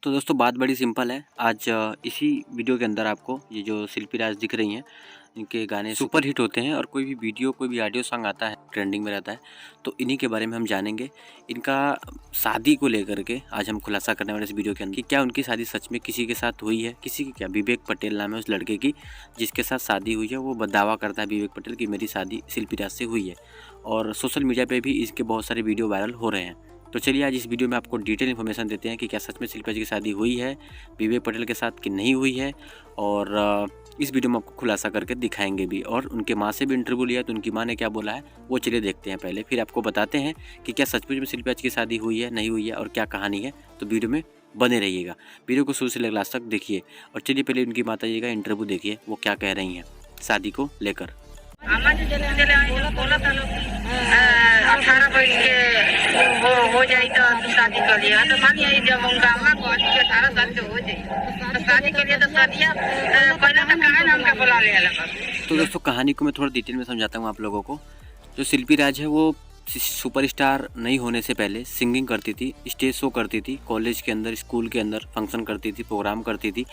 तो दोस्तों बात बड़ी सिंपल है। आज इसी वीडियो के अंदर आपको ये जो शिल्पी राज दिख रही हैं, इनके गाने सुपर हिट होते हैं और कोई भी वीडियो कोई भी ऑडियो सॉन्ग आता है ट्रेंडिंग में रहता है, तो इन्हीं के बारे में हम जानेंगे। इनका शादी को लेकर के आज हम खुलासा करने वाले इस वीडियो के अंदर कि क्या उनकी शादी सच में किसी के साथ हुई है, किसी की क्या, विवेक पटेल नाम है उस लड़के की जिसके साथ शादी हुई है। वो दावा करता है विवेक पटेल की मेरी शादी शिल्पी राज से हुई है और सोशल मीडिया पर भी इसके बहुत सारे वीडियो वायरल हो रहे हैं। तो चलिए आज इस वीडियो में आपको डिटेल इन्फॉर्मेशन देते हैं कि क्या सच में शिल्पा जी की शादी हुई है विवेक पटेल के साथ कि नहीं हुई है। और इस वीडियो में आपको खुलासा करके दिखाएंगे भी, और उनके माँ से भी इंटरव्यू लिया तो उनकी माँ ने क्या बोला है वो चलिए देखते हैं पहले, फिर आपको बताते हैं कि क्या सचमुच में शिल्पा जी की शादी हुई है नहीं हुई है और क्या कहानी है। तो वीडियो में बने रहिएगा, वीडियो को शुरू से लेकर लास्ट तक देखिए। और चलिए पहले उनकी माता जी का इंटरव्यू देखिए वो क्या कह रही हैं शादी को लेकर। 18 वर्ष के हो जाए तो शादी कर लिया। तो मानिए जब उनका अम्मा को 18 साल के हो जाए तो शादी के लिए तो शादियाँ पहले तो कहाँ नाम का बुला लिया लगा। तो दोस्तों कहानी को मैं थोड़ा डिटेल में समझाता हूँ आप लोगों को। जो शिल्पी राज है वो सुपरस्टार नहीं होने से पहले सिंगिंग करती थी, स्टेज शो करती थी, कॉलेज के अंदर स्कूल के अंदर फंक्शन करती थी, प्रोग्राम करती थी,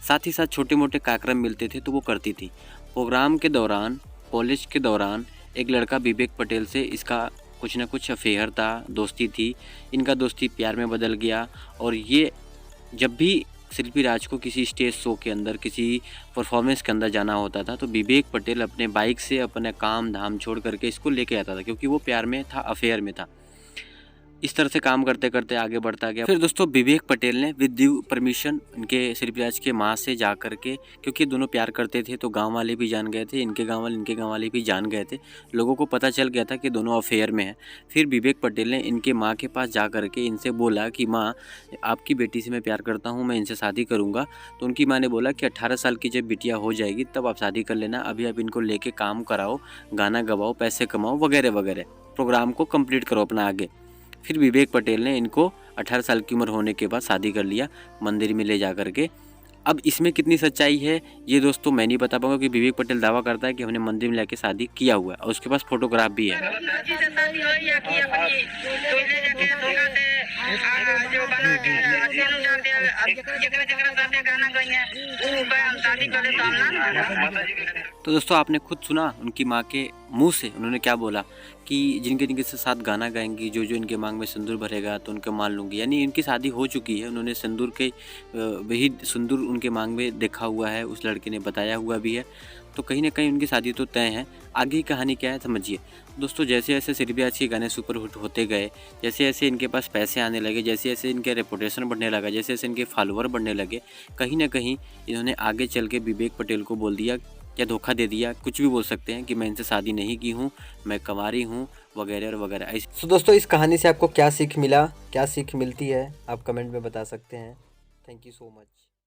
साथ ही साथ छोटे मोटे कार्यक्रम मिलते थे तो वो करती थी। प्रोग्राम के दौरान, कॉलेज के दौरान एक लड़का विवेक पटेल से इसका कुछ ना कुछ अफेयर था, दोस्ती थी। इनका दोस्ती प्यार में बदल गया और ये जब भी शिल्पी राज को किसी स्टेज शो के अंदर, किसी परफॉर्मेंस के अंदर जाना होता था तो विवेक पटेल अपने बाइक से अपने काम धाम छोड़ करके इसको लेके आता था, क्योंकि वो प्यार में था, अफेयर में था। इस तरह से काम करते करते आगे बढ़ता गया। फिर दोस्तों विवेक पटेल ने विद ड्यू परमिशन इनके शिल्पी राज के माँ से जा करके, क्योंकि दोनों प्यार करते थे तो गांव वाले भी जान गए थे, इनके गांव वाले भी जान गए थे, लोगों को पता चल गया था कि दोनों अफेयर में हैं। फिर विवेक पटेल ने इनके माँ के पास जा करके इनसे बोला कि माँ आपकी बेटी से मैं प्यार करता हूँ, मैं इनसे शादी करूँगा। तो उनकी माँ ने बोला कि 18 साल की जब बिटिया हो जाएगी तब आप शादी कर लेना, अभी आप इनको लेके काम कराओ, गाना गवाओ, पैसे कमाओ वगैरह वगैरह, प्रोग्राम को कंप्लीट करो अपना आगे। फिर विवेक पटेल ने इनको 18 साल की उम्र होने के बाद शादी कर लिया मंदिर में ले जा करके। अब इसमें कितनी सच्चाई है ये दोस्तों मैं नहीं बता पाऊंगा, कि विवेक पटेल दावा करता है कि हमने मंदिर में लेके शादी किया हुआ है और उसके पास फोटोग्राफ भी है। तो दोस्तों आपने खुद सुना उनकी माँ के मुंह से उन्होंने क्या बोला कि जिनके जिनके साथ गाना गाएंगी, जो जो इनके मांग में सिंदूर भरेगा तो उनके मान लूँगी। यानी इनकी शादी हो चुकी है, उन्होंने सिंदूर के वही सिंदूर उनके मांग में देखा हुआ है, उस लड़के ने बताया हुआ भी है। तो कहीं ना कहीं उनकी शादी तो तय है। आगे की कहानी क्या है समझिए दोस्तों। जैसे जैसे शिल्पी राज के गाने सुपर हिट होते गए, जैसे जैसे इनके पास पैसे आने लगे, जैसे जैसे इनके रेपुटेशन बढ़ने लगा, जैसे जैसे इनके फॉलोअर बढ़ने लगे, कहीं ना कहीं इन्होंने आगे चल के विवेक पटेल को बोल दिया या धोखा दे दिया, कुछ भी बोल सकते हैं, कि मैं इनसे शादी नहीं की हूँ, मैं कंवारी हूँ वगैरह और वगैरह। तो दोस्तों इस कहानी से आपको क्या सीख मिला, क्या सीख मिलती है, आप कमेंट में बता सकते हैं। Thank you so much.